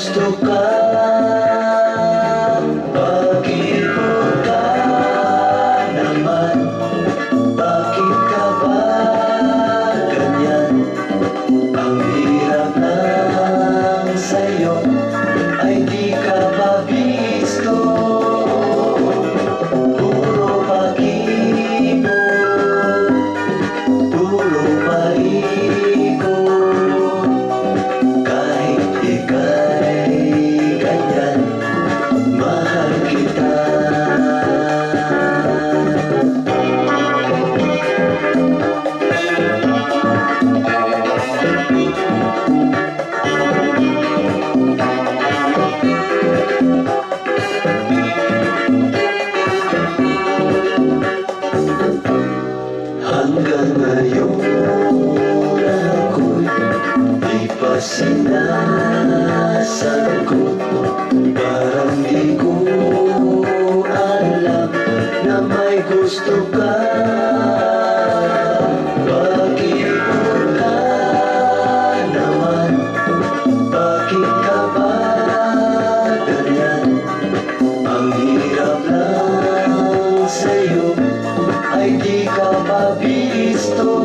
gusto ka, pag-ibig ka naman. Bakit ka ba ganyan? Ang hirap lang sa'yo ay di ka ba visto? Puro pag-ibig, puro paikot. Kahit ika'y ganyan, mahal kita. Hanggang ngayon ako'y di pa sinasagot. Parang di ko alam na may gusto ka. Pag-ibig ka naman, bakit ka ba ganyan? Ang hirap lang sa'yo ay di ka pa visto.